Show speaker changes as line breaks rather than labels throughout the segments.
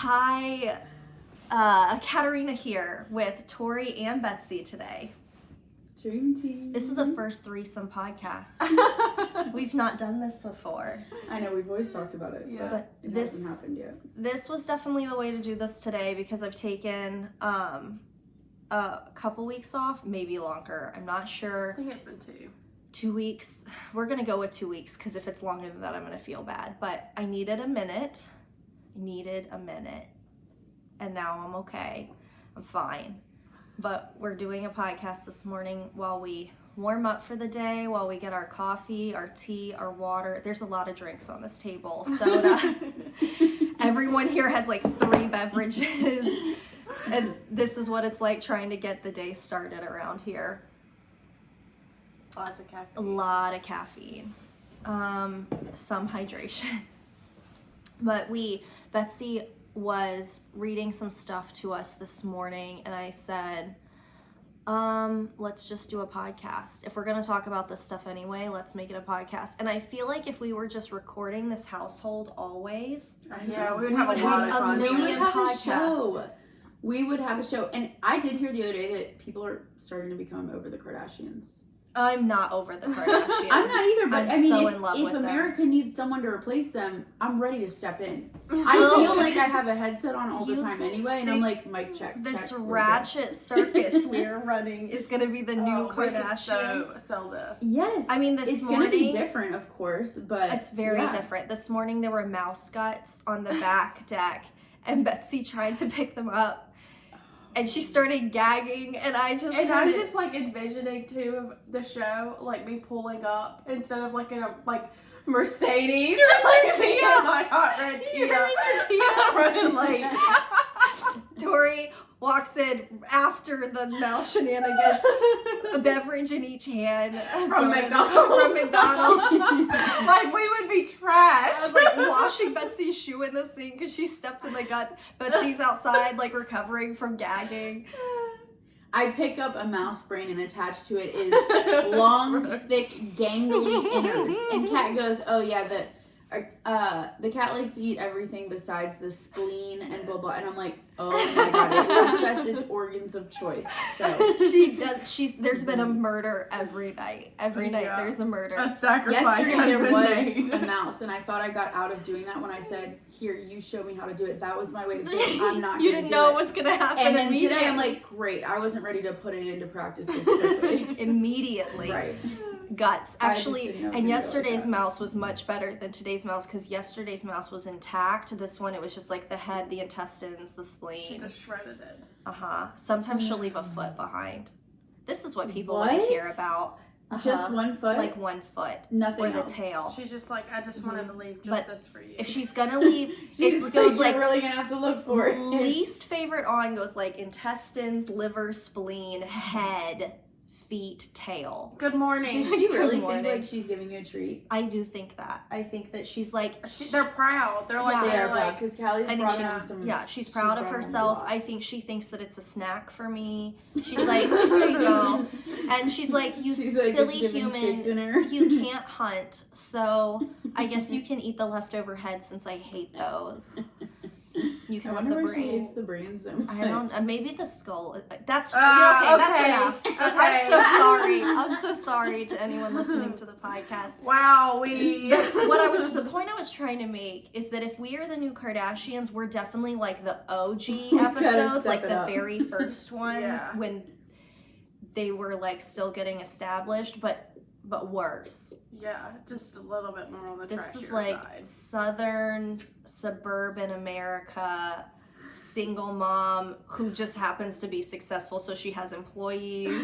Hi, Katerina here with Tori and Betsy today.
Dream team.
This is the first threesome podcast. We've not done this before.
I know, we've always talked about it, but it hasn't happened yet.
This was definitely the way to do this today because I've taken a couple weeks off, maybe longer. I'm not sure.
I think it's been
2 weeks. We're going to go with 2 weeks because if it's longer than that, I'm going to feel bad. But I needed a minute. And now I'm okay. I'm fine. But we're doing a podcast this morning while we warm up for the day, while we get our coffee, our tea, our water. There's a lot of drinks on this table. Soda. Everyone here has like 3 beverages. And this is what it's like trying to get the day started around here.
Lots of caffeine.
A lot of caffeine. Some hydration. But Betsy was reading some stuff to us this morning, and I said, let's just do a podcast. If we're going to talk about this stuff anyway, let's make it a podcast. And I feel like if we were just recording this household always,
yeah, we would have a lot of fun.
We would have a show. We would have a show. And I did hear the other day that people are starting to become over the Kardashians.
I'm not over the Kardashians.
I'm not either, but
I'm so in love
if
with
America
them.
needs someone to replace them, I'm ready to step in. I feel like I have a headset on all the time anyway, and I'm like, mic check.
This
check,
ratchet circus we're running is going to be the new Kardashians.
We could sell this.
Yes.
I mean,
it's going to be different, of course, but
it's very different. This morning there were mouse guts on the back deck, and Betsy tried to pick them up. And she started gagging, and I'm just
like envisioning too of the show, like me pulling up instead of like in a Mercedes or like me in my hot red Kia running late.
Tori walks in after the mouse shenanigans, a beverage in each hand
from McDonald's. Like we would be trash.
I was like washing Betsy's shoe in the sink because she stepped in the guts. Betsy's outside like recovering from gagging.
I pick up a mouse brain and attached to it is long, thick, gangly innards. And Kat goes, oh yeah, the cat likes to eat everything besides the spleen and blah blah. And I'm like, oh my god, it looks as its organs of choice. So
she does. There's been a murder every night. Every night there's a murder.
A sacrifice.
Yesterday there was
made.
a mouse, and I thought I got out of doing that when I said, "Here, you show me how to do it." That was my way of saying I'm not.
You didn't know it was gonna happen.
And then today I'm like, great. I wasn't ready to put it into practice this quickly.
Immediately.
Right.
Guts actually, and yesterday's
like
mouse was much better than today's mouse because yesterday's mouse was intact. This one, it was just like the head, the intestines, the spleen.
She just shredded it.
Sometimes she'll leave a foot behind. This is what people want to hear about.
Just 1 foot,
like 1 foot,
nothing.
Or
else.
the tail.
She's just like, I just wanted to leave just this for you.
If she's gonna leave,
it goes like really gonna have to look for it.
Least favorite on goes like intestines, liver, spleen, head, feet, tail.
Good morning.
Does she really think like she's giving you a treat?
I do think that. I think that she's like
they're proud. They're like
they are proud because Callie's brought in some.
Yeah, she's proud of herself. I think she thinks that it's a snack for me. She's like, here you go, and she's like, you silly human, you can't hunt, so I guess you can eat the leftover head since I hate those. You can have the brain.
She hates the brains so much.
I don't. Maybe the skull. That's
okay.
That's enough.
Okay.
I'm so sorry. I'm so sorry to anyone listening to the podcast.
Wow,
the point I was trying to make is that if we are the new Kardashians, we're definitely like the OG episodes, like the very first ones when they were like still getting established, but worse.
Yeah, just a little bit more on the trashier side.
This is like southern, suburban America, single mom who just happens to be successful, so she has employees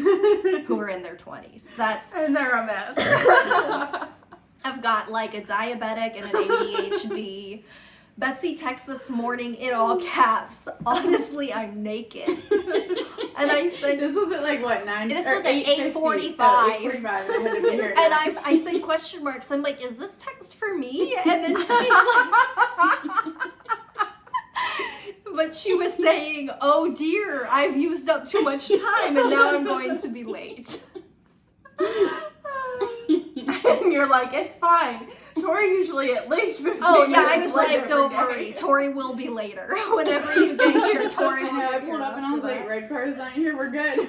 who are in their 20s.
And they're a mess.
I've got like a diabetic and an ADHD. Betsy texts this morning in all caps, honestly, I'm naked. And I said,
this was at like what, 9?
This was at 8:45.
8:45.
And I said question marks. I'm like, is this text for me? And then she's like, but she was saying, oh dear, I've used up too much time and now I'm going to be late.
And you're like, it's fine. Tori's usually at least 15
Oh yeah, I
minutes
was
late
like, don't
every
worry,
day.
Tori will be later. Whenever you get here, Tori will
I know, I
be
pulled
here
up and I was
after
like,
that.
red car's not here, we're good.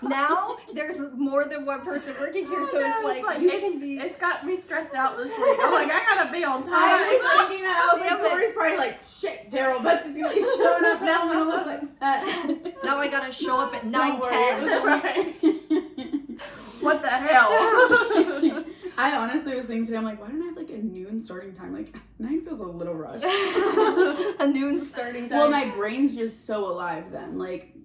Now there's more than one person working here, so it's like you can be.
It's got me stressed out this week. I'm like, I gotta be on time.
I was thinking that. I was
Damn
like,
it.
Tori's probably like, shit, Daryl, Betsy's gonna be showing up now. I'm gonna look like that.
Now I gotta show up at
Don't worry, it
9:10.
Right. What the hell?
I honestly was thinking today, I'm like, why don't I have like a noon starting time? Like 9 feels a little rushed.
A noon starting time.
Well, my brain's just so alive then. Like,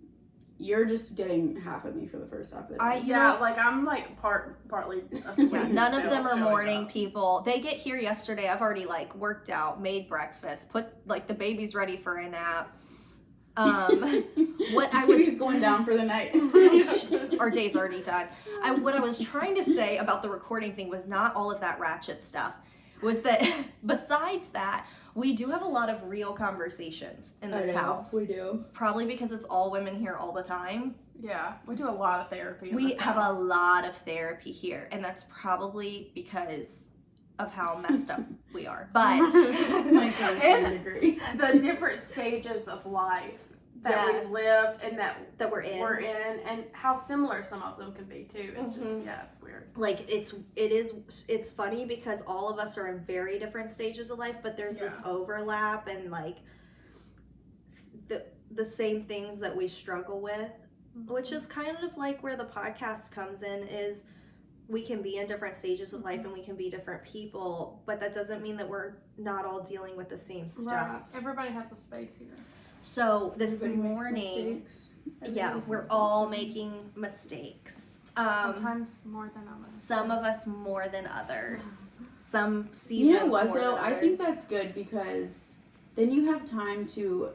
you're just getting half of me for the first half of the day.
Yeah, like I'm like partly asleep.
Yeah, none of
still
them are
showing
morning
up.
people. They get here yesterday. I've already like worked out, made breakfast, put like the baby's ready for a nap. What I was
He's going down for the night.
Our day's already done. What I was trying to say about the recording thing was not all of that ratchet stuff. Was that besides that, we do have a lot of real conversations in this house.
We do.
Probably because it's all women here all the time.
Yeah, we do a lot of therapy. In
We
this
have a
house.
lot of therapy here, and that's probably because of how messed up we are. But
My first
And-
degree.
the different stages of life that
Yes.
we've lived and that
that we're in.
we're in, and how similar some of them can be too. It's just
Mhm.
it's weird.
Like it's funny because all of us are in very different stages of life, but there's this
Yeah.
overlap and like the same things that we struggle with, which is kind of like where the podcast comes in. Is we can be in different stages of life and we can be different people, but that doesn't mean that we're not all dealing with the same stuff.
Right. Everybody has a space here.
So this
Everybody makes
morning,
mistakes.
yeah,
Everybody
we're
makes
all
mistakes.
making mistakes.
Sometimes more than others.
Some of us more than others. Some seasons
You know what
more
though?
than
I
others.
think that's good because then you have time to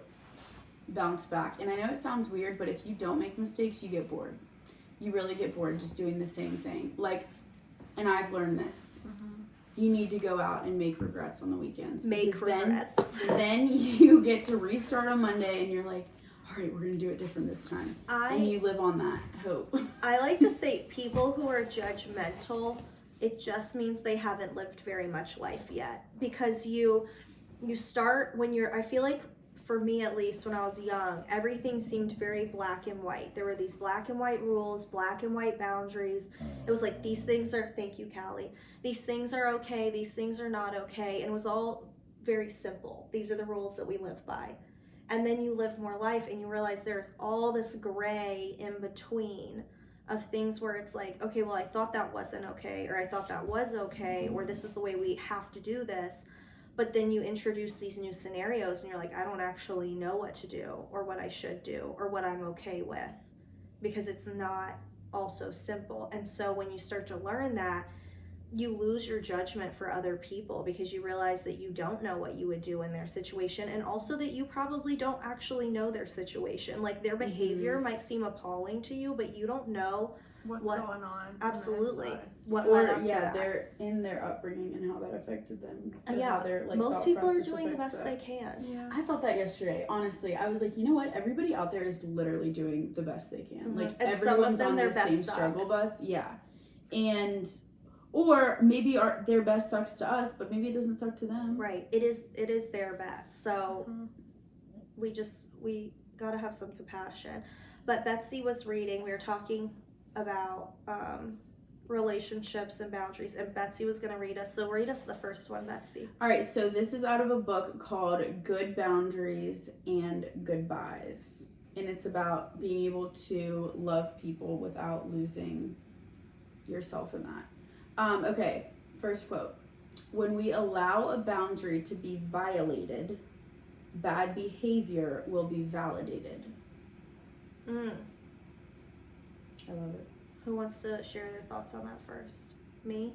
bounce back. And I know it sounds weird, but if you don't make mistakes, you get bored. You really get bored just doing the same thing. Like, and I've learned this. You need to go out and make regrets on the weekends.
Make
because
regrets.
Then you get to restart on Monday and you're like, all right, we're going to do it different this time. And you live on that hope.
I like to say people who are judgmental, it just means they haven't lived very much life yet. Because you start when you're, I feel like for me at least when I was young, everything seemed very black and white. There were these black and white rules, black and white boundaries. It was like these things are, thank you Callie, these things are okay, these things are not okay. And it was all very simple. These are the rules that we live by. And then you live more life and you realize there's all this gray in between of things where it's like, okay, well, I thought that wasn't okay, or I thought that was okay, or this is the way we have to do this. But then you introduce these new scenarios and you're like, I don't actually know what to do or what I should do or what I'm okay with, because it's not all so simple. And so when you start to learn that, you lose your judgment for other people because you realize that you don't know what you would do in their situation, and also that you probably don't actually know their situation. Like their behavior might seem appalling to you, but you don't know
What's
what
going on?
absolutely
on the inside.
what
Or,
led up to
yeah,
that.
they're in their upbringing and how that affected them. and
Yeah,
how their, like,
most
thought
people are
process
doing the
affects
best
that.
they can.
Yeah.
I thought that yesterday. Honestly, I was like, you know what? Everybody out there is literally doing the best they can.
Mhm.
Like
And some of
everyone's
them,
on
their
the same
best
struggle
sucks.
bus. Yeah, and or maybe their best sucks to us, but maybe it doesn't suck to them.
Right. It is their best. So
Mhm.
we gotta have some compassion. But Betsy was reading, we were talking about relationships and boundaries, and Betsy was gonna read us. So read us the first one, Betsy.
All right, so this is out of a book called Good Boundaries and Goodbyes. And it's about being able to love people without losing yourself in that. Okay, first quote. When we allow a boundary to be violated, bad behavior will be validated. I love it.
Who wants to share their thoughts on that first? Me?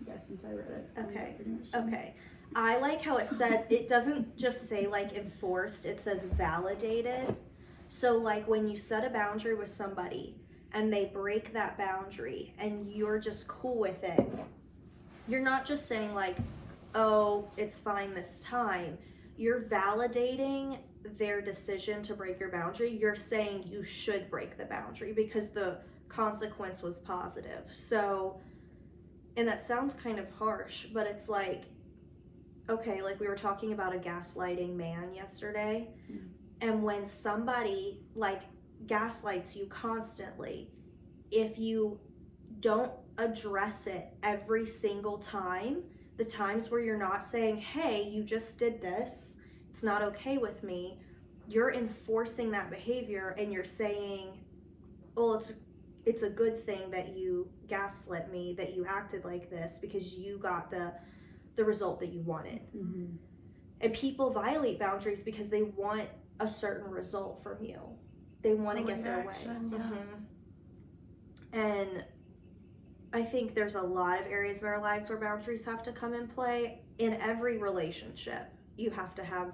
Yeah, since I read it.
Okay.
Pretty much done.
Okay. I like how it says, it doesn't just say like enforced, it says validated. So like when you set a boundary with somebody and they break that boundary and you're just cool with it, you're not just saying like, oh, it's fine this time. You're validating their decision to break your boundary. You're saying you should break the boundary because the consequence was positive. So and that sounds kind of harsh, but it's like, okay, like we were talking about a gaslighting man yesterday, and when somebody like gaslights you constantly, if you don't address it every single time, the times where you're not saying, hey, you just did this, it's not okay with me, you're enforcing that behavior, and you're saying, well, it's a good thing that you gaslit me, that you acted like this, because you got the result that you wanted. And people violate boundaries because they want a certain result from you. They want to get their way. And I think there's a lot of areas in our lives where boundaries have to come in play. In every relationship, you have to have,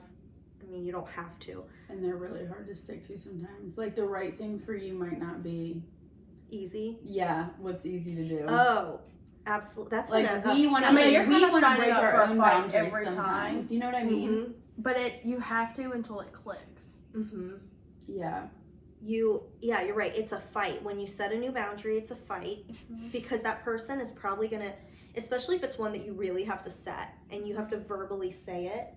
I mean, you don't have to.
And they're really hard to stick to sometimes. Like, the right thing for you might not be
easy.
Yeah, what's easy to do.
Oh, absolutely. That's
like
when
we want to. We want to break our own boundaries
every
sometimes.
time.
You know what I mean?
But you have to until it clicks.
Yeah.
Yeah, you're right. It's a fight. When you set a new boundary, it's a fight because that person is probably gonna, especially if it's one that you really have to set and you have to verbally say it.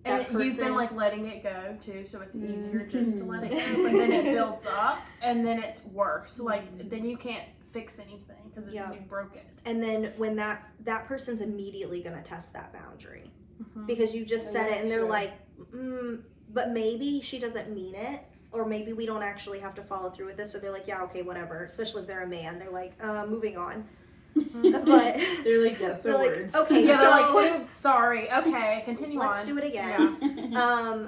And you've been like letting it go too, so it's easier just to let it go. But then it builds up, and then it's worse. Like then you can't fix anything because you broke it.
And then when that person's immediately gonna test that boundary because you just said it, and they're like, but maybe she doesn't mean it, or maybe we don't actually have to follow through with this, or they're like, yeah, okay, whatever. Especially if they're a man, they're like, moving on. But
they're like, yes, they're
words.
Like,
okay,
yeah,
so
they're like, oops, sorry. Okay, continue on.
Let's do it again. Yeah.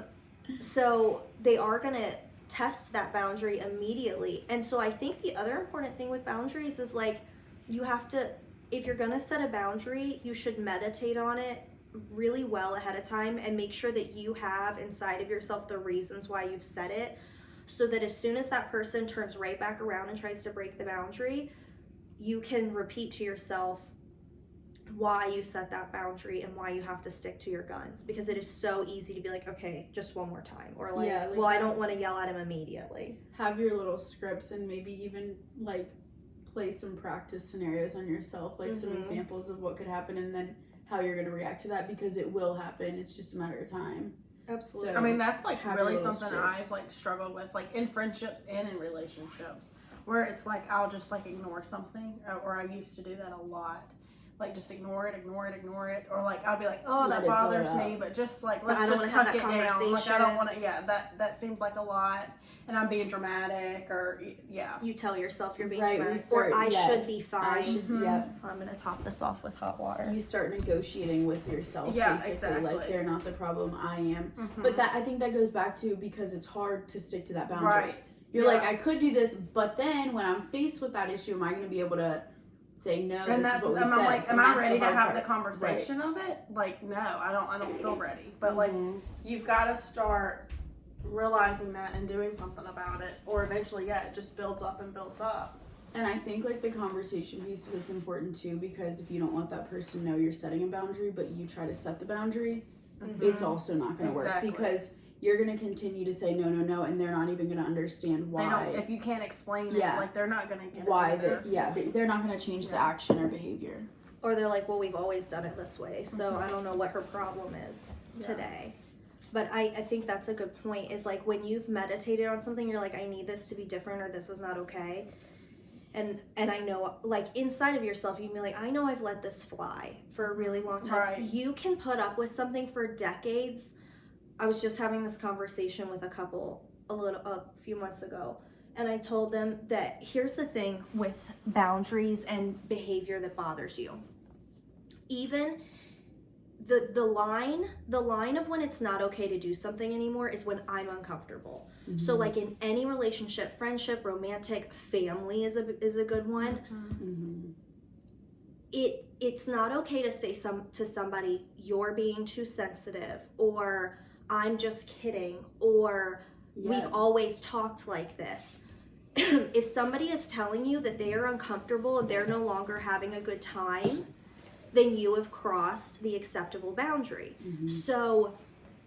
So they are gonna test that boundary immediately, and so I think the other important thing with boundaries is like, you have to, if you're gonna set a boundary, you should meditate on it really well ahead of time and make sure that you have inside of yourself the reasons why you've set it, so that as soon as that person turns right back around and tries to break the boundary, you can repeat to yourself why you set that boundary and why you have to stick to your guns, because it is so easy to be like, okay, just one more time, or like, well, I don't want to yell at him immediately.
Have your little scripts and maybe even like play some practice scenarios on yourself, like some examples of what could happen and then how you're going to react to that, because it will happen. It's just a matter of time.
Absolutely.
So,
I mean, that's like really something
scripts.
I've like struggled with, like in friendships and in relationships, where it's like I'll just like ignore something, or I used to do that a lot. Like just ignore it, or like I'll be like, oh, that bothers me, but just like let's just tuck it down. Like I don't want to. Yeah, that seems like a lot, and I'm being dramatic, or
you tell yourself you're being
right,
dramatic, or I should be fine.
I'm
gonna top this off with hot water.
You start negotiating with yourself.
Yeah,
basically.
exactly.
Like they're not the problem, I am. But that I think that goes back to because it's hard to stick to that boundary.
Right.
You're like, I could do this, but then when I'm faced with that issue, am I going to be able to say no?
And
this is what we said.
Like, am I ready to have
part.
the conversation of it? Like, no, I don't feel ready. But like, you've got to start realizing that and doing something about it, or eventually, it just builds up and builds up.
And I think like the conversation piece of it's important too, because if you don't let that person know you're setting a boundary, but you try to set the boundary, it's also not going to work, because you're going to continue to say no, and they're not even going to understand why.
If you can't explain it, like they're not going to get
why
it.
They're not going to change the action or behavior.
Or they're like, well, we've always done it this way, so I don't know what her problem is today. But I think that's a good point, is like when you've meditated on something, you're like, I need this to be different, or this is not okay. And I know, like, inside of yourself, you can be like, I know I've let this fly for a really long time.
Right.
You can put up with something for decades. I was just having this conversation with a couple a few months ago, and I told them that here's the thing with boundaries and behavior that bothers you. Even the line of when it's not okay to do something anymore is when I'm uncomfortable. So like in any relationship, friendship, romantic, family is a good one. It's not okay to say to somebody, you're being too sensitive, or I'm just kidding, or we've always talked like this. If somebody is telling you that they are uncomfortable and they're no longer having a good time, then you have crossed the acceptable boundary. So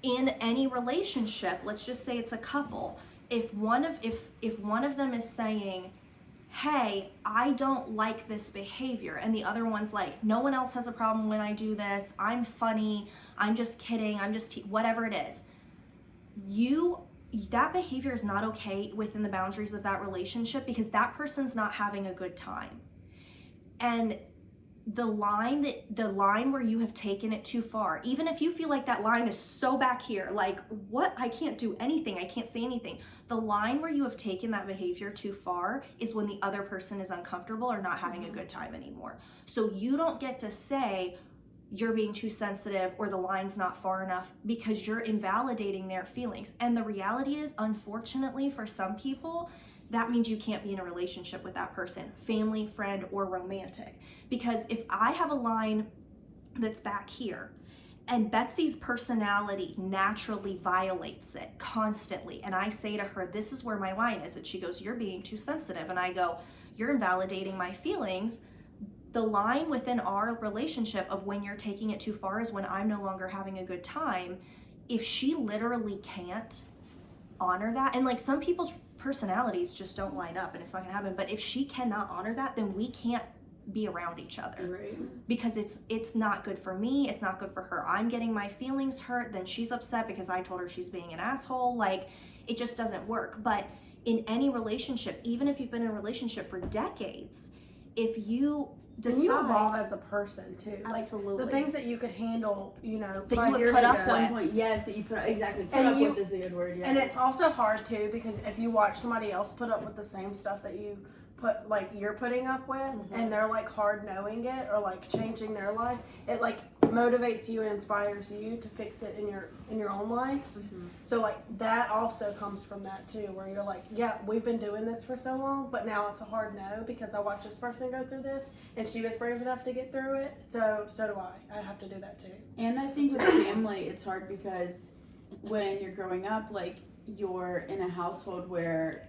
in any relationship, let's just say it's a couple, if one of them is saying, hey, I don't like this behavior, and the other one's like, no one else has a problem when I do this, I'm funny, I'm just kidding, I'm just whatever it is, that behavior is not okay within the boundaries of that relationship, because that person's not having a good time. And the line where you have taken it too far, even if you feel like that line is so back here, like, what, I can't do anything, I can't say anything, the line where you have taken that behavior too far is when the other person is uncomfortable or not having a good time anymore. So you don't get to say you're being too sensitive or the line's not far enough, because you're invalidating their feelings. And the reality is, unfortunately for some people, that means you can't be in a relationship with that person, family, friend, or romantic. Because if I have a line that's back here and Betsy's personality naturally violates it constantly, and I say to her, this is where my line is, and she goes, you're being too sensitive, and I go, you're invalidating my feelings, the line within our relationship of when you're taking it too far is when I'm no longer having a good time. If she literally can't honor that, and like some people's personalities just don't line up and it's not gonna happen, but if she cannot honor that, then we can't be around each other,
Right.
because it's not good for me, it's not good for her. I'm getting my feelings hurt, then she's upset because I told her she's being an asshole. Like, it just doesn't work. But in any relationship, even if you've been in a relationship for decades, if you decide,
and you evolve as a person too.
Absolutely.
Like, the things that you could handle, you know,
That you
5
would
years
put up
ago.
with.
Some point, yes, that you put exactly put
And
up
you-
with is a good word. Yeah.
And it's also hard too, because if you watch somebody else put up with the same stuff that you you're putting up with, and they're like hard knowing it or like changing their life, it like motivates you and inspires you to fix it in your own life. So like that also comes from that too, where you're like, yeah, we've been doing this for so long, but now it's a hard no because I watched this person go through this and she was brave enough to get through it, so do I have to do that too.
And I think with family, it's hard because when you're growing up, like, you're in a household where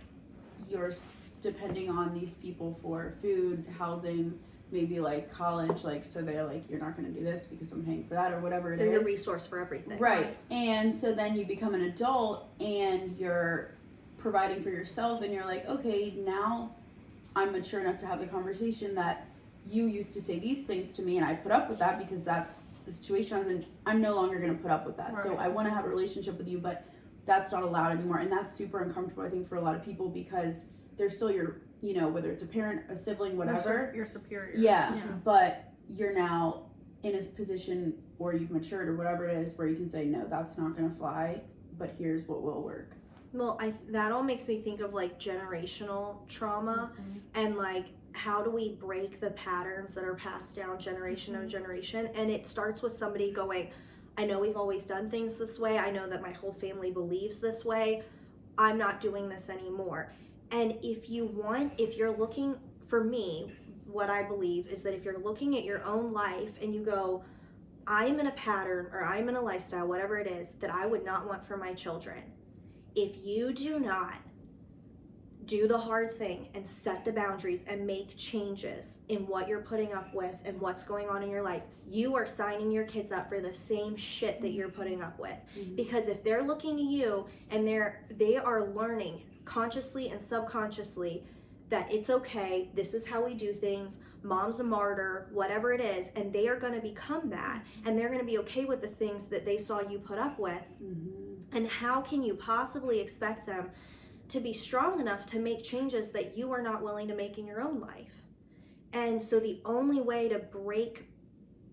you're depending on these people for food, housing, maybe like college, like, so they're like, you're not going to do this because I'm paying for that or whatever it
they're
is.
your resource for everything.
Right. And so then you become an adult and you're providing for yourself, and you're like, okay, now I'm mature enough to have the conversation that you used to say these things to me and I put up with that because that's the situation I was in. I'm no longer going to put up with that.
Right.
So I want to have a relationship with you, but that's not allowed anymore. And that's super uncomfortable, I think, for a lot of people, because they're still your, you know, whether it's a parent, a sibling, whatever.
You're superior.
Yeah, but you're now in a position where you've matured or whatever it is, where you can say, no, that's not going to fly, but here's what will work.
Well, that all makes me think of like generational trauma, and like, how do we break the patterns that are passed down generation to generation? And it starts with somebody going, I know we've always done things this way, I know that my whole family believes this way, I'm not doing this anymore. And if you're looking, for me, what I believe is that if you're looking at your own life and you go, I'm in a pattern or I'm in a lifestyle, whatever it is, that I would not want for my children, if you do not do the hard thing and set the boundaries and make changes in what you're putting up with and what's going on in your life, you are signing your kids up for the same shit that you're putting up with. Because if they're looking to you and they are learning consciously and subconsciously that it's okay, this is how we do things, mom's a martyr, whatever it is, and they are going to become that, and they're going to be okay with the things that they saw you put up with. And how can you possibly expect them to be strong enough to make changes that you are not willing to make in your own life? And so the only way to break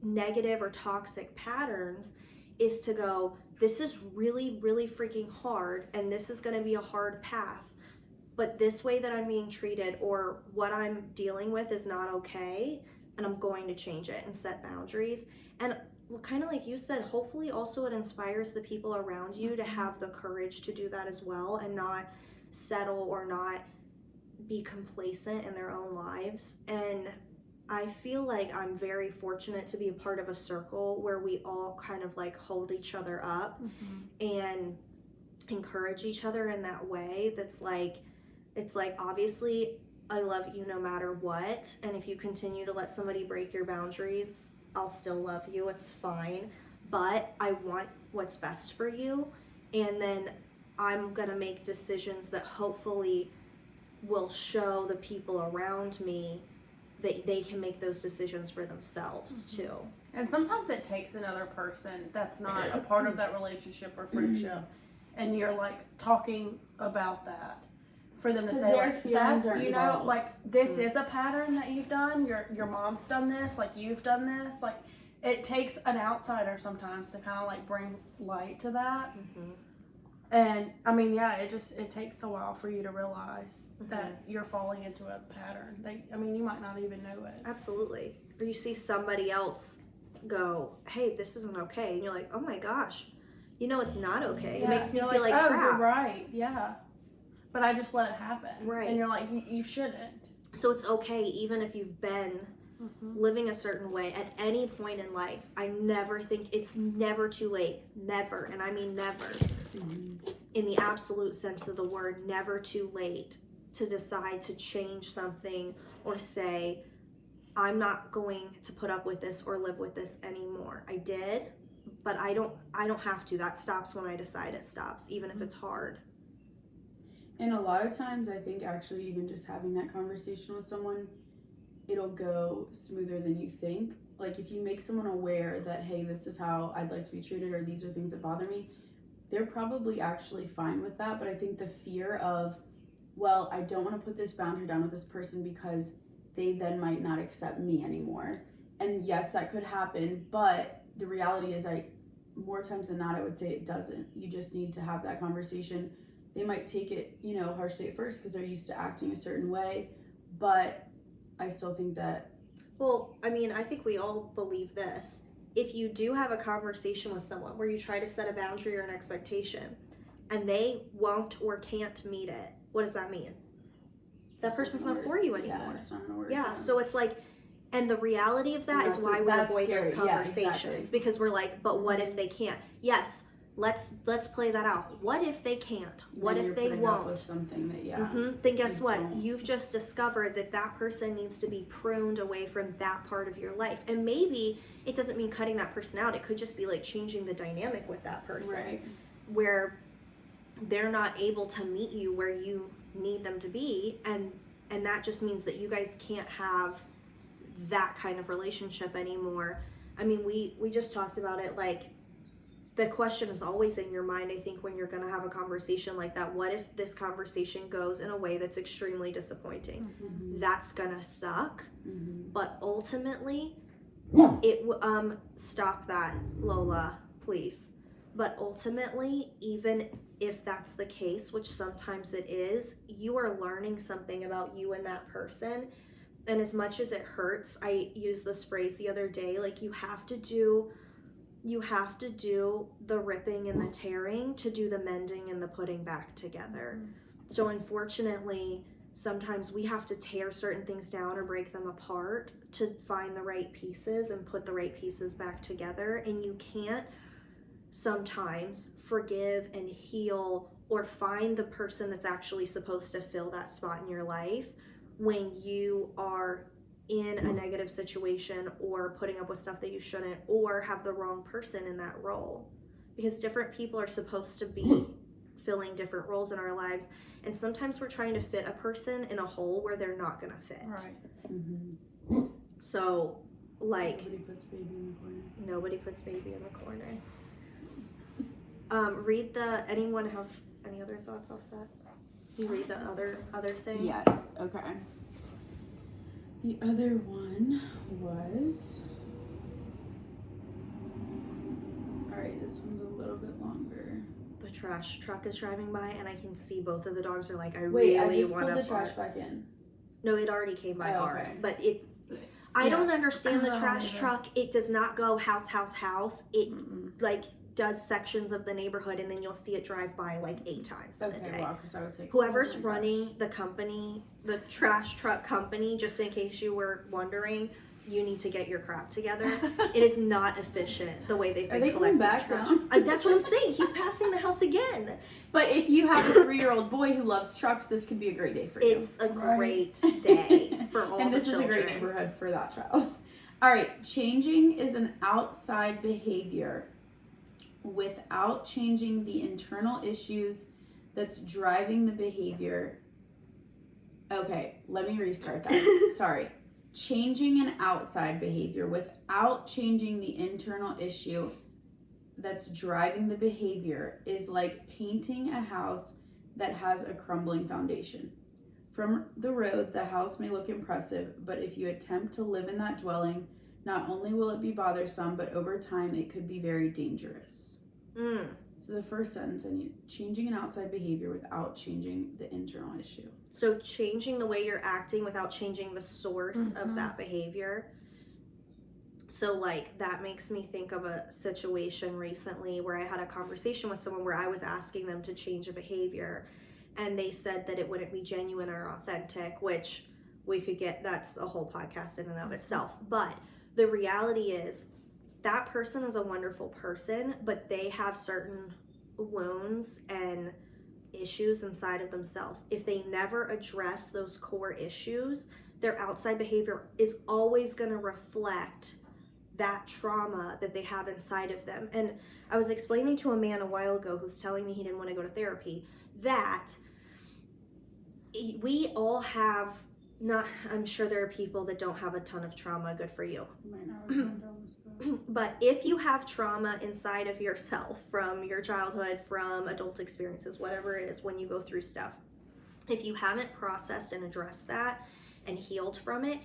negative or toxic patterns is to go, this is really, really freaking hard, and this is going to be a hard path, but this way that I'm being treated or what I'm dealing with is not okay, and I'm going to change it and set boundaries. And kind of like you said, hopefully also it inspires the people around you to have the courage to do that as well, and not settle or not be complacent in their own lives. And I feel like I'm very fortunate to be a part of a circle where we all kind of like hold each other up and encourage each other in that way. That's like, it's like, obviously I love you no matter what, and if you continue to let somebody break your boundaries, I'll still love you, it's fine, but I want what's best for you, and then I'm gonna make decisions that hopefully will show the people around me that they can make those decisions for themselves too.
And sometimes it takes another person that's not a part of that relationship or friendship, and you're like talking about that for them to say
their
like
feelings
that,
are
you know,
involved.
like this is a pattern that you've done. Your mom's done this, like you've done this. Like it takes an outsider sometimes to kind of like bring light to that. And I mean, yeah, it takes a while for you to realize that you're falling into a pattern. You might not even know it.
Absolutely. Or you see somebody else go, hey, this isn't okay. And you're like, oh my gosh, it's not okay.
Yeah,
It makes me
you're
feel like
oh,
crap.
you're right. Yeah. But I just let it happen.
Right.
And you're like, you shouldn't.
So it's okay, even if you've been living a certain way at any point in life. I never think it's never too late. Never. And I mean never. In the absolute sense of the word, never too late to decide to change something or say, I'm not going to put up with this or live with this anymore. I did, but I don't have to. That stops when I decide it stops, even if it's hard.
And a lot of times I think actually even just having that conversation with someone, it'll go smoother than you think. Like if you make someone aware that, hey, this is how I'd like to be treated, or these are things that bother me, they're probably actually fine with that. But I think the fear of, well, I don't want to put this boundary down with this person because they then might not accept me anymore. And yes, that could happen, but the reality is more times than not, I would say it doesn't. You just need to have that conversation. They might take it, harshly at first because they're used to acting a certain way, but I still think that...
Well, I mean, I think we all believe this. If you do have a conversation with someone where you try to set a boundary or an expectation and they won't or can't meet it, what does that mean? That person's not for you anymore.
Yeah, it's not gonna work.
Yeah, so it's like, and the reality of that is why we avoid those conversations.
Yeah, exactly.
Because we're like, but what if they can't? Yes, let's play that out. What if they can't? What if they won't?
With something that,
Then guess what? You've just discovered that person needs to be pruned away from that part of your life. And maybe it doesn't mean cutting that person out. It could just be like changing the dynamic with that person.
Right.
Where they're not able to meet you where you need them to be, and that just means that you guys can't have that kind of relationship anymore. I mean, we just talked about it, like the question is always in your mind, I think, when you're going to have a conversation like that. What if this conversation goes in a way that's extremely disappointing? That's going to suck. But ultimately, stop that, Lola, please. But ultimately, even if that's the case, which sometimes it is, you are learning something about you and that person. And as much as it hurts, I used this phrase the other day, like you have to do the ripping and the tearing to do the mending and the putting back together. So unfortunately, sometimes we have to tear certain things down or break them apart to find the right pieces and put the right pieces back together. And you can't sometimes forgive and heal or find the person that's actually supposed to fill that spot in your life when you are in a negative situation or putting up with stuff that you shouldn't, or have the wrong person in that role. Because different people are supposed to be filling different roles in our lives, and sometimes we're trying to fit a person in a hole where they're not gonna fit.
Right.
So, like,
nobody puts baby in the corner.
Nobody puts baby in the corner. Anyone have any other thoughts off that? You read the other thing?
Yes, okay. The other one was... Alright, this one's a little bit longer.
The trash truck is driving by and I can see both of the dogs are like, I
Wait, I
really
just
want
pulled
to
the trash back in.
No, it already came by ours.
Okay.
But I don't understand the
I don't
trash
either.
truck. It does not go house. It like does sections of the neighborhood, and then you'll see it drive by like 8 times in a day.
Wow, because I would take...
Whoever's running the company, the trash truck company, just in case you were wondering, you need to get your crap together. It is not efficient the way they've been collecting
back
trash.
down?
That's what I'm saying. He's passing the house again.
But if you have a 3-year-old boy who loves trucks, this could be a great day for you.
It's a great day for all
and
the
this
children.
is a great neighborhood for that child. All right, changing is an outside behavior without changing the internal issues that's driving the behavior. Okay, let me restart that. Sorry. Changing an outside behavior without changing the internal issue that's driving the behavior is like painting a house that has a crumbling foundation. From the road, the house may look impressive, but if you attempt to live in that dwelling, not only will it be bothersome, but over time it could be very dangerous. So the first sentence, I need changing an outside behavior without changing the internal issue.
So changing the way you're acting without changing the source of that behavior. So like that makes me think of a situation recently where I had a conversation with someone where I was asking them to change a behavior, and they said that it wouldn't be genuine or authentic, which we could get, that's a whole podcast in and of itself. But the reality is that person is a wonderful person, but they have certain wounds and issues inside of themselves. If they never address those core issues, their outside behavior is always going to reflect that trauma that they have inside of them. And I was explaining to a man a while ago who's telling me he didn't want to go to therapy that we all have, not, I'm sure there are people that don't have a ton of trauma, good for you.
Might not recommend on this book.
But if you have trauma inside of yourself from your childhood, from adult experiences, whatever it is, when you go through stuff, if you haven't processed and addressed that and healed from it,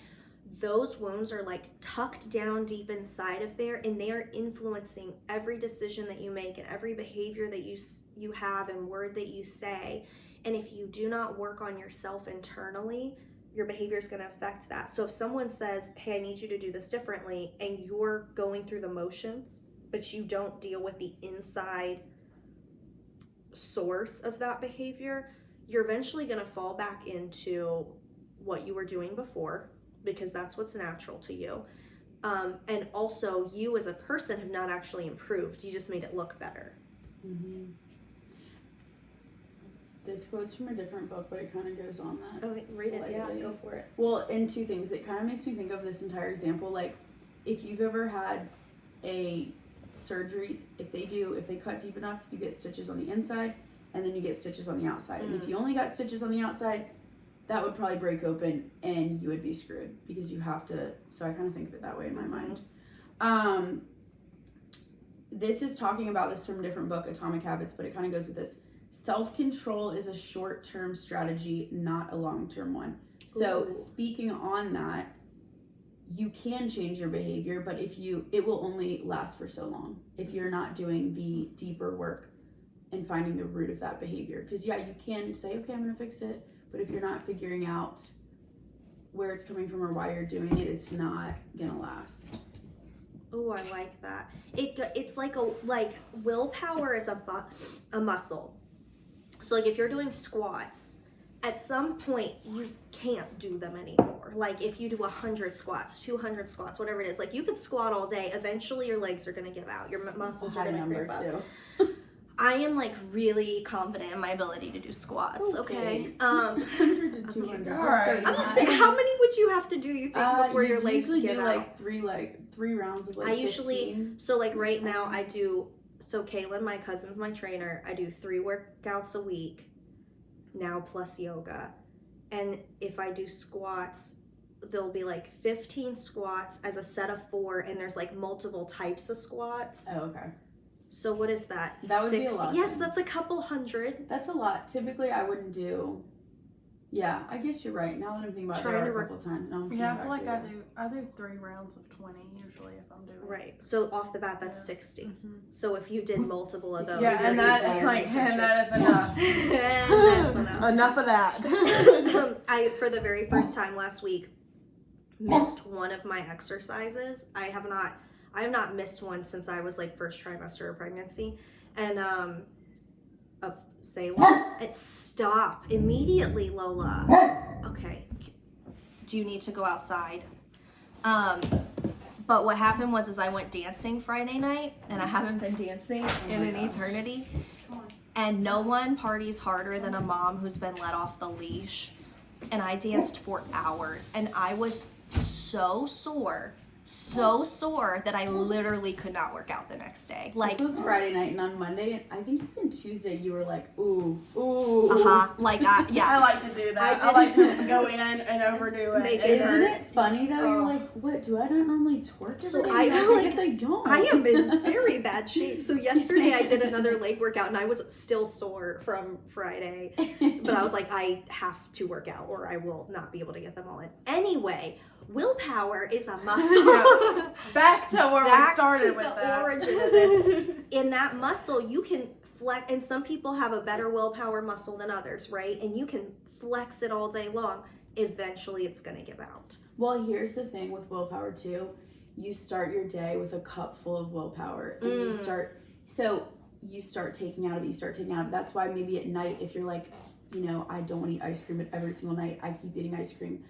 those wounds are like tucked down deep inside of there, and they are influencing every decision that you make and every behavior that you have and word that you say. And if you do not work on yourself internally, your behavior is going to affect that. So if someone says, hey, I need you to do this differently, and you're going through the motions, but you don't deal with the inside source of that behavior, you're eventually going to fall back into what you were doing before, because that's what's natural to you. And also, you as a person have not actually improved. You just made it look better.
Mm-hmm. This quote's from a different book, but it kind of goes on that.
Okay, read it. Yeah, go for it.
Well, in two things, it kind of makes me think of this entire example. Like, if you've ever had a surgery, if they cut deep enough, you get stitches on the inside, and then you get stitches on the outside. And if you only got stitches on the outside, that would probably break open and you would be screwed, because you have to. So I kind of think of it that way in my mind. This is talking about this from a different book, Atomic Habits, but it kind of goes with this. Self-control is a short-term strategy, not a long-term one. So speaking on that, you can change your behavior, but it will only last for so long if you're not doing the deeper work and finding the root of that behavior. Because yeah, you can say, okay, I'm gonna fix it, but if you're not figuring out where it's coming from or why you're doing it, it's not gonna last.
Oh, I like that. It's like willpower is a muscle. So like if you're doing squats, at some point you can't do them anymore. Like if you do 100 squats, 200 squats, whatever it is, like you could squat all day. Eventually your legs are going to give out. Your muscles are going to creep up. I am like really confident in my ability to do squats. Okay.
100 to 200.
All right.
I'm just saying, how many would you have to do, you think, before your legs give out?
I usually do like three rounds of like 15.
Usually, so like right now I do, so Kaylin, my cousin's my trainer, I do 3 workouts a week now plus yoga. And if I do squats, there'll be like 15 squats as a set of 4, and there's like multiple types of squats.
Oh, okay.
So what is that?
That would be a lot.
Yes, that's a couple hundred.
That's a lot. Typically, I wouldn't do. Yeah, I guess you're right. Now that I'm thinking about it, there are a couple times.
Yeah, I feel like I do 3 rounds of 20 usually if I'm doing.
Right. So off the bat, that's 60. Mm-hmm. So if you did multiple of those,
yeah, and that is enough.
That's enough.
Enough of that.
I, for the very first time last week, missed one of my exercises. I have not missed one since I was like first trimester of pregnancy, and of Salem. It stop immediately, Lola. Okay, do you need to go outside? But what happened was I went dancing Friday night, and I haven't been dancing in an eternity. And no one parties harder than a mom who's been let off the leash. And I danced for hours, and I was so sore so sore that I literally could not work out the next day. Like,
this was Friday night, and on Monday, I think even Tuesday, you were like, ooh.
like, yeah.
I like to do that. I like to go in and overdo it.
Isn't it funny though? You're like, what? Do I not normally twerk every day? I guess I don't.
I am in very bad shape. So yesterday I did another leg workout and I was still sore from Friday. But I was like, I have to work out or I will not be able to get them all in. Anyway, willpower is a muscle.
Back to where we started with
the
that.
origin of this. In that muscle, you can flex, and some people have a better willpower muscle than others, right? And you can flex it all day long. Eventually, it's going to give out.
Well, here's the thing with willpower too. You start your day with a cup full of willpower, and you start taking out of it. That's why maybe at night, if you're like, I don't want to eat ice cream every single night, I keep eating ice cream.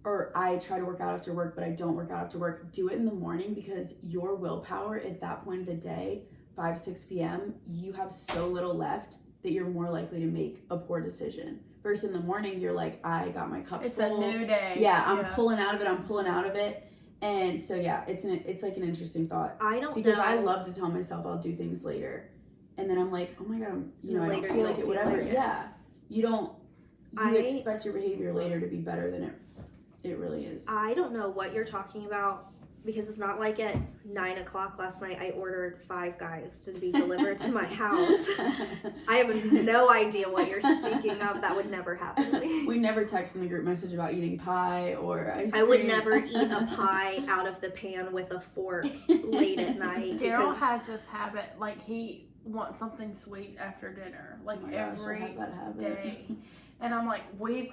Or I try to work out after work, but I don't work out after work. Do it in the morning, because your willpower at that point of the day, 5, 6 p.m., you have so little left that you're more likely to make a poor decision. Versus in the morning, you're like, I got my cup
It's
full.
a new day.
Yeah, I'm pulling out of it. And so, yeah, it's like an interesting thought.
I don't
Because
know.
I love to tell myself I'll do things later. And then I'm like, oh my God, I don't
Later
feel
you
like
don't
it,
feel
whatever.
like it.
Yeah. You expect your behavior later to be better than it really is.
I don't know what you're talking about, because it's not like at 9 o'clock last night I ordered 5 guys to be delivered to my house. I have no idea what you're speaking of. That would never happen to me.
We never text in the group message about eating pie or ice cream.
I would never eat a pie out of the pan with a fork late at night.
Daryl has this habit, like he wants something sweet after dinner, like
Oh my gosh, I
every
have that habit.
day. And I'm like,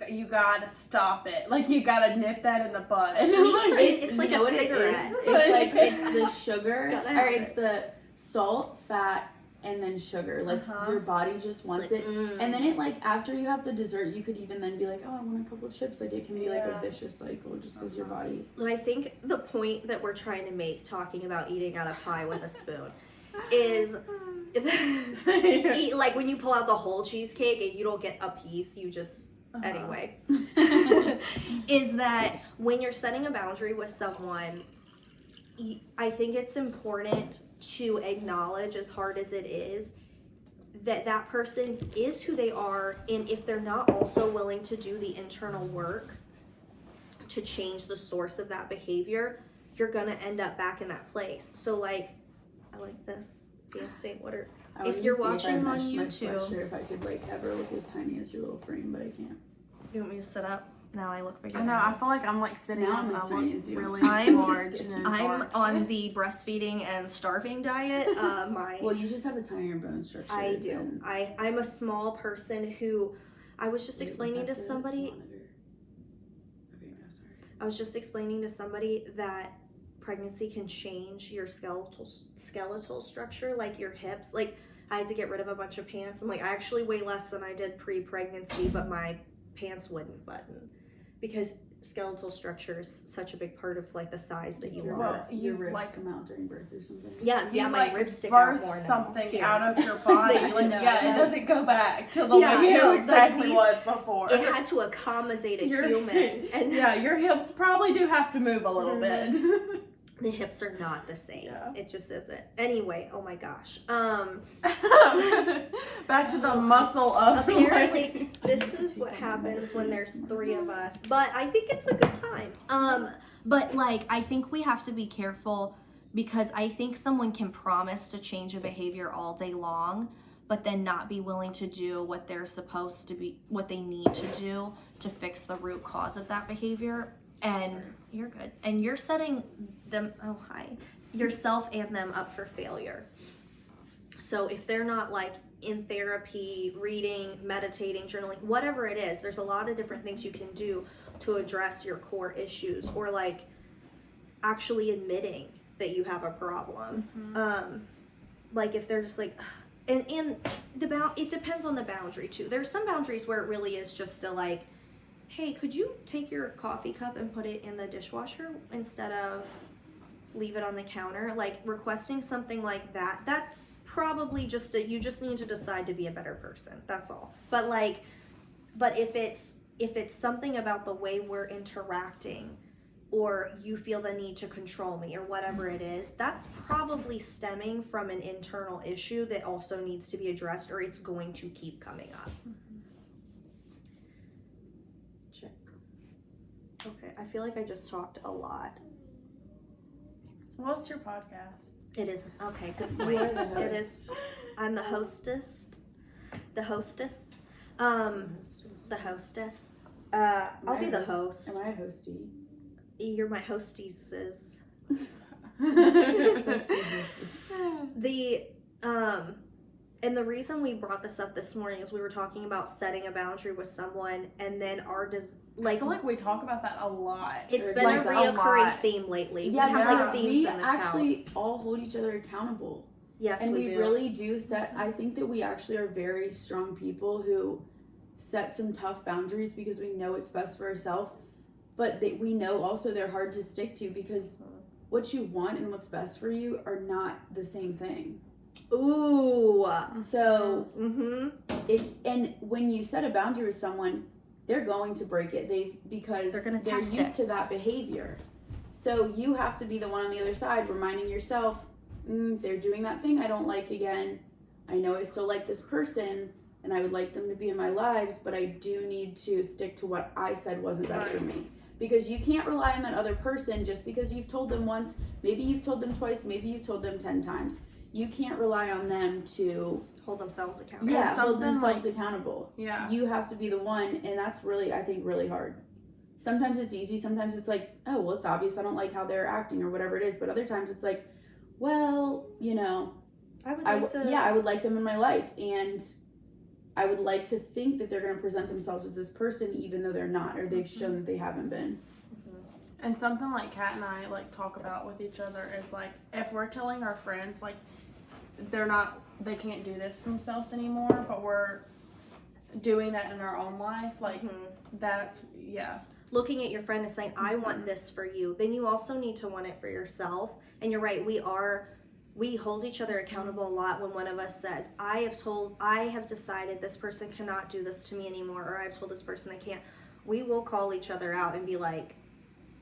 you gotta stop it. Like, you gotta nip that in the bud.
It's like
you know
a
what it
cigarette.
is? It's like, it's the sugar,
Gotta
or
have
it's
it.
the salt, fat, and then sugar. Like, your body just wants it. And then it, like, after you have the dessert, you could even then be like, oh, I want a couple chips. Like, it can be like a vicious cycle just because your body.
I think the point that we're trying to make, talking about eating out of pie with a spoon, is like when you pull out the whole cheesecake and you don't get a piece, you just anyway is that when you're setting a boundary with someone, I think it's important to acknowledge, as hard as it is, that person is who they are, and if they're not also willing to do the internal work to change the source of that behavior, you're gonna end up back in that place. So like, I like this dancing. If you're watching on YouTube,
If I could like ever look as tiny as your little frame, but I can't.
you want me to sit up? Now I look bigger.
I know, I feel like I'm like sitting
Now
up
I'm
and
as
I
tiny
look
as you.
really
I'm
large
just,
and
I'm
large.
on the breastfeeding and starving diet.
Well, you just have a tinier bone structure.
I do. I'm a small person who, I was just explaining to somebody.
Okay, no, sorry.
I was just explaining to somebody that pregnancy can change your skeletal structure, like your hips. Like, I had to get rid of a bunch of pants. I'm like, I actually weigh less than I did pre-pregnancy, but my pants wouldn't button because skeletal structure is such a big part of like the size that you are.
Well,
Your
you
ribs
like
come out during birth or something.
Yeah,
you
my
like
ribs stick out
birth
more now.
something
Here.
out of your body.
They do.
Like,
No,
it doesn't go back to the
Yeah,
way
no,
it exactly
like these-
was before.
It had to accommodate a human, and
Yeah, your hips probably do have to move a little bit.
the hips are not the same.
Yeah.
It just isn't. Anyway, oh my gosh.
Back to the muscle of
Apparently, this is what happens when there's 3 of us. But I think it's a good time. But like, I think we have to be careful, because I think someone can promise to change a behavior all day long, but then not be willing to do what they're supposed to be, what they need to do to fix the root cause of that behavior. And you're good. And you're setting them, yourself and them up for failure. So if they're not like in therapy, reading, meditating, journaling, whatever it is, there's a lot of different things you can do to address your core issues, or like actually admitting that you have a problem. Like if they're just like, and it depends on the boundary too. There's some boundaries where it really is just to like, hey, could you take your coffee cup and put it in the dishwasher instead of leave it on the counter? Like requesting something like that, that's probably just you just need to decide to be a better person. That's all. But if it's something about the way we're interacting or you feel the need to control me or whatever it is, that's probably stemming from an internal issue that also needs to be addressed, or it's going to keep coming up.
Check.
Okay, I feel like I just talked a lot.
Well, it's your podcast.
It is. Okay, good
You
point.
are the
It
host.
is. I'm the hostess. The hostess. The hostess. I'll be the host.
Am I a hostie?
You're my hostesses. The and the reason we brought this up this morning is we were talking about setting a boundary with someone, and then
I feel like we talk about that a lot.
it's been
like
a
a
reoccurring
lot.
theme lately.
Yeah,
we have like themes
we
in this
actually
house.
all hold each other accountable.
Yes,
And
we
we
do.
really do set, I think that we actually are very strong people who set some tough boundaries because we know it's best for ourselves, but we know also they're hard to stick to because what you want and what's best for you are not the same thing.
Ooh.
So
Mm-hmm.
and when you set a boundary with someone, they're going to break it. Because
They're gonna
they're
test
used
it.
to that behavior. So you have to be the one on the other side reminding yourself, they're doing that thing I don't like again. I know I still like this person and I would like them to be in my lives, but I do need to stick to what I said wasn't best for me. Because you can't rely on that other person just because you've told them once, maybe you've told them twice, maybe you've told them 10 times. You can't rely on them to
Hold themselves accountable.
hold
something
themselves
like-
accountable.
Yeah.
You have to be the one, and that's really, I think, really hard. Sometimes it's easy, sometimes it's like, oh, well, it's obvious I don't like how they're acting or whatever it is, but other times it's like, well, you know,
I would
I
like to.
I would like them in my life, and I would like to think that they're going to present themselves as this person even though they're not, or they've shown that they haven't been.
And something like Kat and I like talk about with each other is like if we're telling our friends like they can't do this themselves anymore, but we're doing that in our own life, like that's
Looking at your friend and saying, I want this for you, then you also need to want it for yourself. And you're right, we hold each other accountable a lot when one of us says, I have decided this person cannot do this to me anymore, or I've told this person they can't. We will call each other out and be like,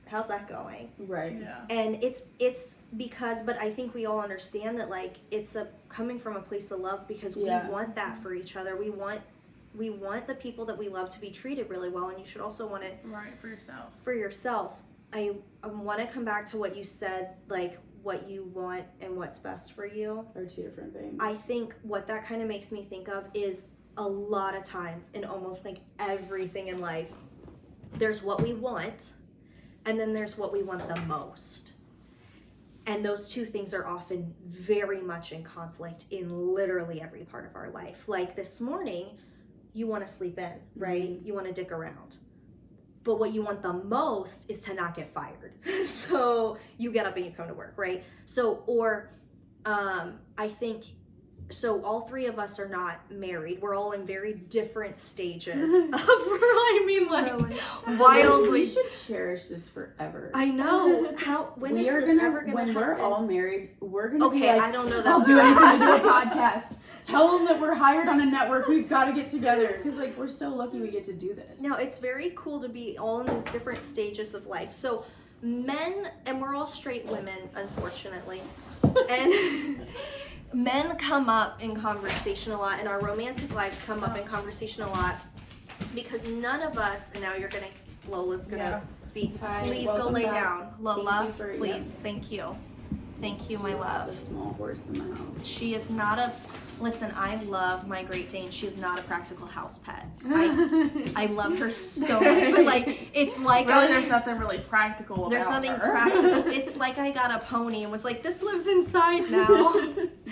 how's that going?
Right.
yeah.
And it's because, but I think we all understand that like it's coming from a place of love because we want that for each other. We want the people that we love to be treated really well, and you should also want it
Right, for yourself.
for yourself. I want to come back to what you said, like what you want and what's best for you.
Are two different things.
I think what that kind of makes me think of is a lot of times in almost like everything in life, there's what we want, and then there's what we want the most. And those two things are often very much in conflict in literally every part of our life. Like this morning, you want to sleep in, right? You want to dick around. But what you want the most is to not get fired. So you get up and you come to work, right? So, or I think, so all three of us are not married. We're all in very different stages of, wildly.
We should cherish this forever.
I know. When is this ever gonna happen?
We're all married, we're gonna be
Okay,
like,
I don't know
I'll
that.
do anything to do a podcast. Tell them that we're hired on a network. We've got to get together because like we're so lucky we get to do this.
No, it's very cool to be all in these different stages of life. So men, and we're all straight women, unfortunately, and men come up in conversation a lot, and our romantic lives come up in conversation a lot because none of us, and now Lola's gonna be,
Hi,
please go
welcome
lay
back.
down. Lola,
Thank you for-
please, thank you. Thank you, my love.
The small horse in the house.
She is not listen, I love my Great Dane. She is not a practical house pet. I love her so much, but like, it's like
Really, there's nothing really practical about
there's nothing
her.
practical. It's like I got a pony and was like, this lives inside now.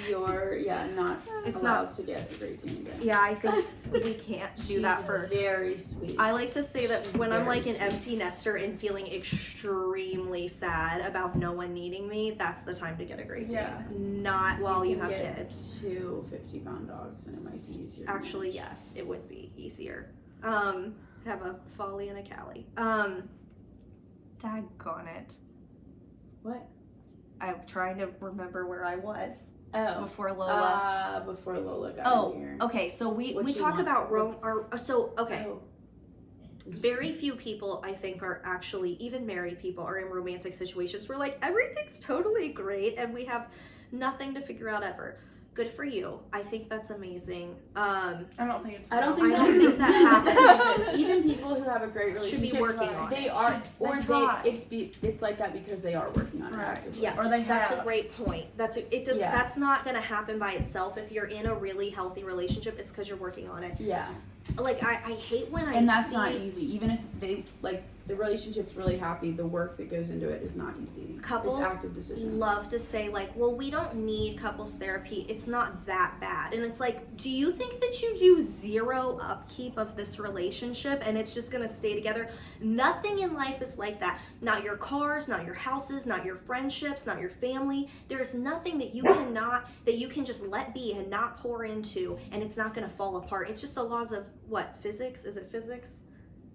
You're not
It's
allowed
not-
to get a Great Dane again.
Yeah, I think we can't do
She's
that for.
very sweet.
I like to say that
She's
when I'm
very
like an
sweet.
empty nester and feeling extremely sad about no one needing me, that's the time to get a Great Dane.
Yeah.
Not while you have
get
kids.
2 50-pound dogs and it might be easier. to
Actually,
manage.
yes, it would be easier. Have a Folly and a Callie. Daggone it.
What?
I'm trying to remember where I was
Oh.
before Lola.
Before Lola got
Oh,
in here.
okay. So we
What you
talk
want?
about
What's-
okay.
Oh.
very few people, I think, are actually, even married people, are in romantic situations where like everything's totally great and we have nothing to figure out ever. Good for you. I think that's amazing.
I don't think it's.
I don't
I
think
don't think that happens.
Even people who have a great
Should be
relationship,
working on
they
it.
are, or
They try.
it's like that because they are working on it
Right.
actively.
Yeah,
Or they
that's
have.
a great point. That's not gonna happen by itself. If you're in a really healthy relationship, it's because you're working on it.
Yeah.
Like I hate when
And that's not easy. Even if they like the relationship's really happy, the work that goes into it is not easy.
Couples
it's active decisions.
love to say like, well, we don't need couples therapy. It's not that bad. And it's like, do you think that you do zero upkeep of this relationship and it's just gonna stay together? Nothing in life is like that. Not your cars, not your houses, not your friendships, not your family. There is nothing that you can just let be and not pour into, and it's not gonna fall apart. It's just the laws of what, physics? Is it physics?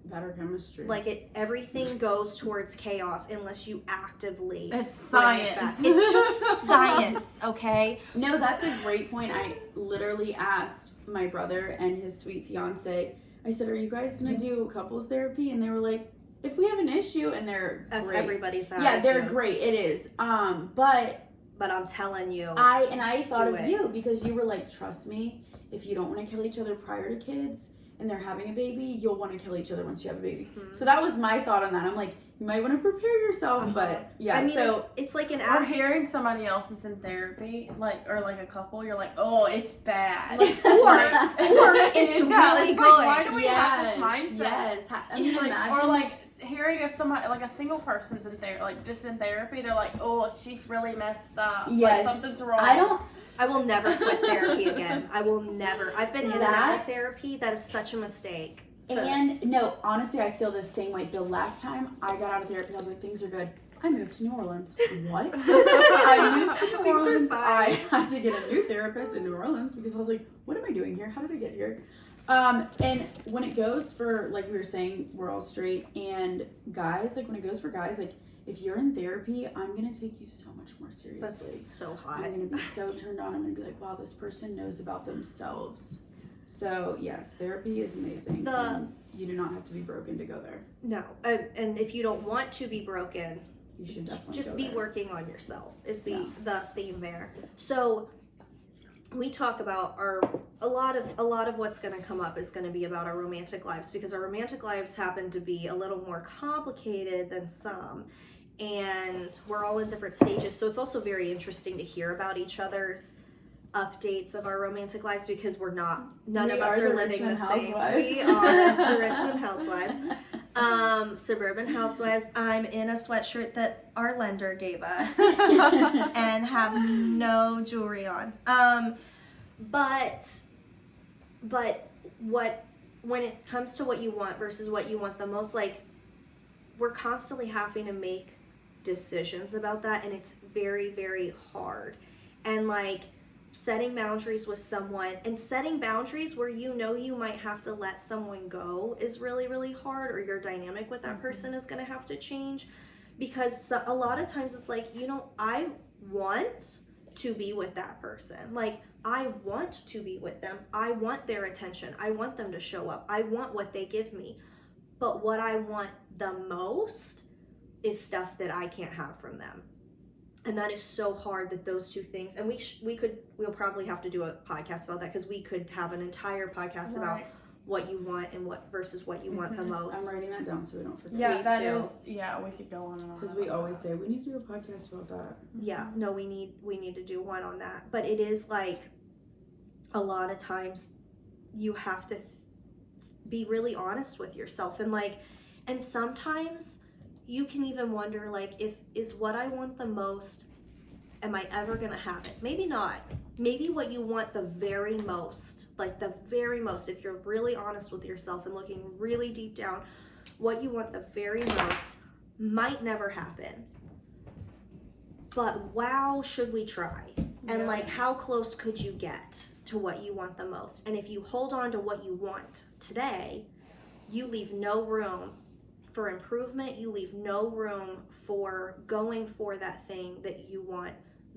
That or chemistry.
Like everything goes towards chaos unless you actively.
It's
bring it back.
science.
It's just science, okay?
No, that's a great point. I literally asked my brother and his sweet fiance, I said, are you guys gonna do couples therapy? And they were like, if we have an issue, and they're
That's
great.
everybody's
Yeah, they're
issue.
great. It is. But
I'm telling you,
I thought
Do
of
it.
you because you were like, trust me, if you don't want to kill each other prior to kids and they're having a baby, you'll want to kill each other once you have a baby.
Mhm.
So that was my thought on that. I'm like, you might want to prepare yourself, but yeah.
I mean,
so
it's like an
Or hearing somebody else is in therapy, or like a couple, you're like, oh, it's bad.
or it's really
it's
good.
Like, why do we have this mindset?
Yes. I mean,
Like,
imagine.
or like hearing if somebody, like a single person's in therapy, like just in therapy, they're like, oh, she's really messed up.
Yes.
Like, something's wrong.
I will never quit therapy again. I will never. I've been in and out of therapy. That is such a mistake.
And no, honestly, I feel the same way. The last time I got out of therapy, I was like, things are good. I moved to New Orleans. What? I moved to New
Things are
Orleans.
fine.
I had to get a new therapist in New Orleans because I was like, what am I doing here? How did I get here? And when it goes for, like we were saying, we're all straight, and guys, like when it goes for guys, like if you're in therapy, I'm going to take you so much more seriously.
That's so hot.
I'm going to be so turned on. I'm going to be like, wow, this person knows about themselves. So yes, therapy is amazing. And you do not have to be broken to go there.
No, and if you don't want to be broken,
You should definitely
just
go
be
there.
working on yourself is the theme there. So we talk about a lot of what's going to come up is going to be about our romantic lives, because our romantic lives happen to be a little more complicated than some, and we're all in different stages. So it's also very interesting to hear about each other's updates of our romantic lives, because none of us are living the same. We are the Richmond Housewives. Suburban Housewives. I'm in a sweatshirt that our lender gave us and have no jewelry on. But when it comes to what you want versus what you want the most, like, we're constantly having to make decisions about that, and it's very, very hard. And like setting boundaries with someone, and setting boundaries where you know you might have to let someone go, is really, really hard, or your dynamic with that person is going to have to change, because a lot of times it's like, I want to be with that person. Like, I want to be with them. I want their attention. I want them to show up. I want what they give me. But what I want the most is stuff that I can't have from them. And that is so hard, that those two things, and we'll probably have to do a podcast about that, because we could have an entire podcast about what you want and what versus what you want the most.
I'm writing that down so we don't forget.
Yeah,
Please
that
do.
is. Yeah, we could go on and on.
Because we
about
always
that.
say we need to do a podcast about that.
Yeah, no, we need to do one on that. But it is like, a lot of times you have to be really honest with yourself, and sometimes you can even wonder, like, is what I want the most, am I ever gonna have it? Maybe not. Maybe what you want the very most, if you're really honest with yourself and looking really deep down, what you want the very most might never happen. But wow, should we try? And like, how close could you get to what you want the most? And if you hold on to what you want today, you leave no room for improvement. You leave no room for going for that thing that you want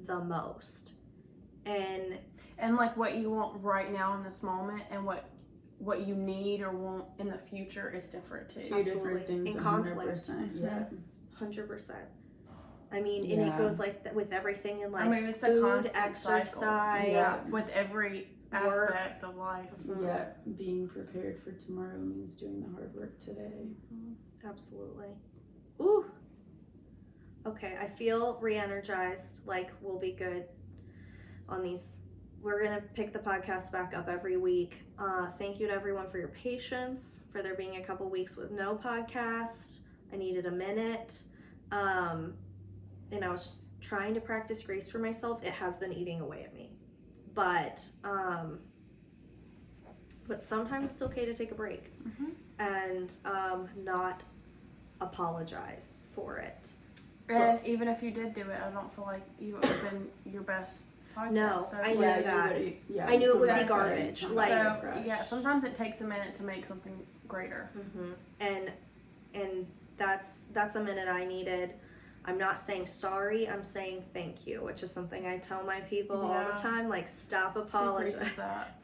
the most. And
like what you want right now in this moment, and what what you need or want in the future is different too.
Two different things.
In
100%. Yeah.
100%. I mean, and it goes like with everything in life.
I mean, it's a
food,
constant
exercise,
cycle. Yeah, with every aspect of life.
Yeah, being prepared for tomorrow means doing the hard work today.
Absolutely. Ooh. Okay, I feel re-energized, like we'll be good on these. We're going to pick the podcast back up every week. Thank you to everyone for your patience, for there being a couple weeks with no podcast. I needed a minute. And I was trying to practice grace for myself. It has been eating away at me. But sometimes it's okay to take a break and not apologize for it.
And even if you did do it, I don't feel like you would have been your best podcast.
No,
so.
I knew that. I knew it would be garbage. Like,
so, yeah, sometimes it takes a minute to make something greater.
And that's a minute I needed. I'm not saying sorry, I'm saying thank you, which is something I tell my people all the time. Like, stop apologizing.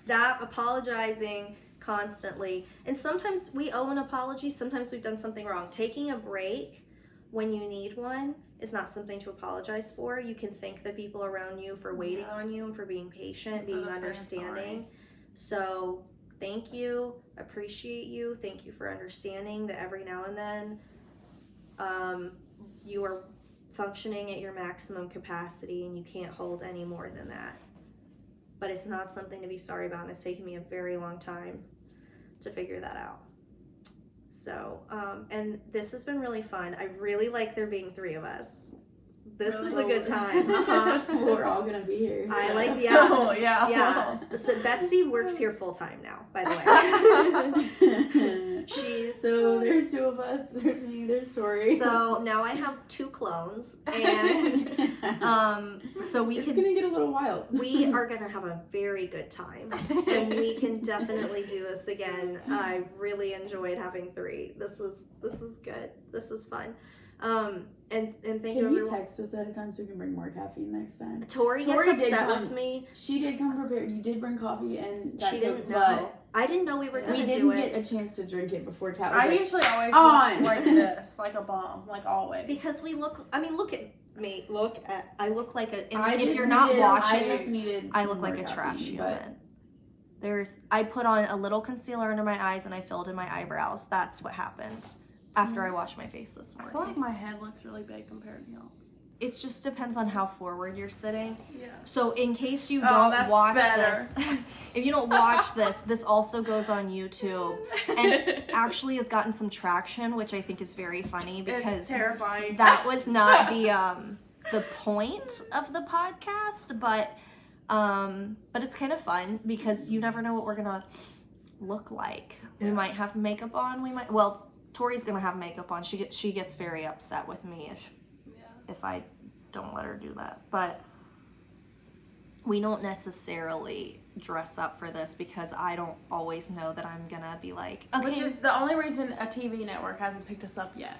Stop apologizing constantly. And sometimes we owe an apology. Sometimes we've done something wrong. Taking a break when you need one is not something to apologize for. You can thank the people around you for waiting on you and for being patient, being understanding. So thank you, appreciate you. Thank you for understanding that every now and then you are functioning at your maximum capacity and you can't hold any more than that. But it's not something to be sorry about, and it's taken me a very long time to figure that out. So, and this has been really fun. I really like there being 3 of us. This is a good time.
We're all gonna be here. So.
I like the yeah. So Betsy works here full time now, by the way.
So there's 2 of us. There's me. There's Tori.
So now I have 2 clones, and so it's
gonna get a little wild.
We are gonna have a very good time, and we can definitely do this again. I really enjoyed having 3. This is good. This is fun. And thank you everyone.
Can you text us at a time so we can bring more caffeine next time?
Tori gets upset with me.
She did come prepared. You did bring coffee and
she didn't know. I didn't know we were going to do it.
We didn't get a chance to drink it before Kat was
usually always look like this, like a bomb, like always.
Because we look, I mean, look at me. I look like a, if you're not watching, I look like a trash human. I put on a little concealer under my eyes and I filled in my eyebrows. That's what happened after I washed my face this morning.
I feel like my head looks really big compared to y'all's.
It just depends on how forward you're sitting.
Yeah.
So in case you don't watch this, if you don't watch this also goes on YouTube and actually has gotten some traction, which I think is very funny because
it's terrifying.
That was not the point of the podcast, but it's kind of fun because you never know what we're gonna look like. Yeah. We might have makeup on. Tori's gonna have makeup on. She gets very upset with me if I don't let her do that. But we don't necessarily dress up for this because I don't always know that I'm gonna be like, okay.
Which is the only reason a TV network hasn't picked us up yet.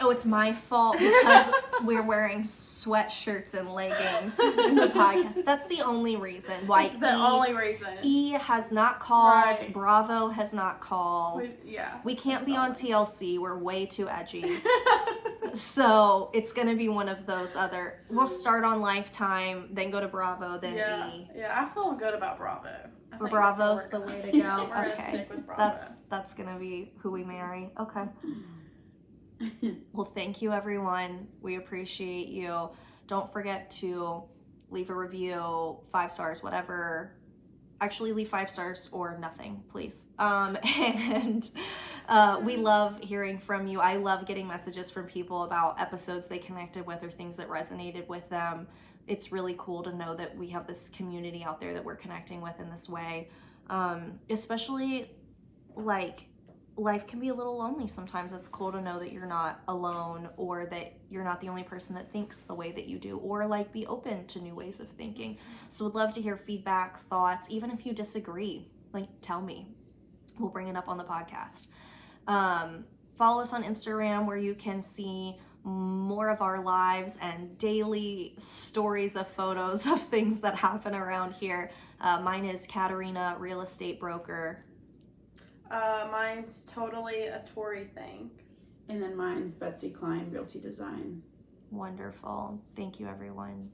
Oh, it's my fault because we're wearing sweatshirts and leggings in the podcast. That's the only reason why.
That's the only reason.
E has not called. Right. Bravo has not called. We can't be on TLC. We're way too edgy. So it's going to be one of those other. We'll start on Lifetime, then go to Bravo, then E.
Yeah, I feel good about Bravo.
Bravo's the way to go.
We're
okay.
Stick with Bravo.
That's going to be who we marry. Okay. Well, thank you, everyone. We appreciate you. Don't forget to leave a review, 5 stars, whatever. Actually, leave 5 stars or nothing, please. And we love hearing from you. I love getting messages from people about episodes they connected with or things that resonated with them. It's really cool to know that we have this community out there that we're connecting with in this way. Especially, like, life can be a little lonely sometimes. It's cool to know that you're not alone or that you're not the only person that thinks the way that you do, or like be open to new ways of thinking. So would love to hear feedback, thoughts, even if you disagree, like tell me. We'll bring it up on the podcast. Follow us on Instagram where you can see more of our lives and daily stories of photos of things that happen around here. Mine is Katerina, real estate broker.
Mine's totally a Tori thing.
And then mine's Betsy Klein Realty Design.
Wonderful. Thank you, everyone.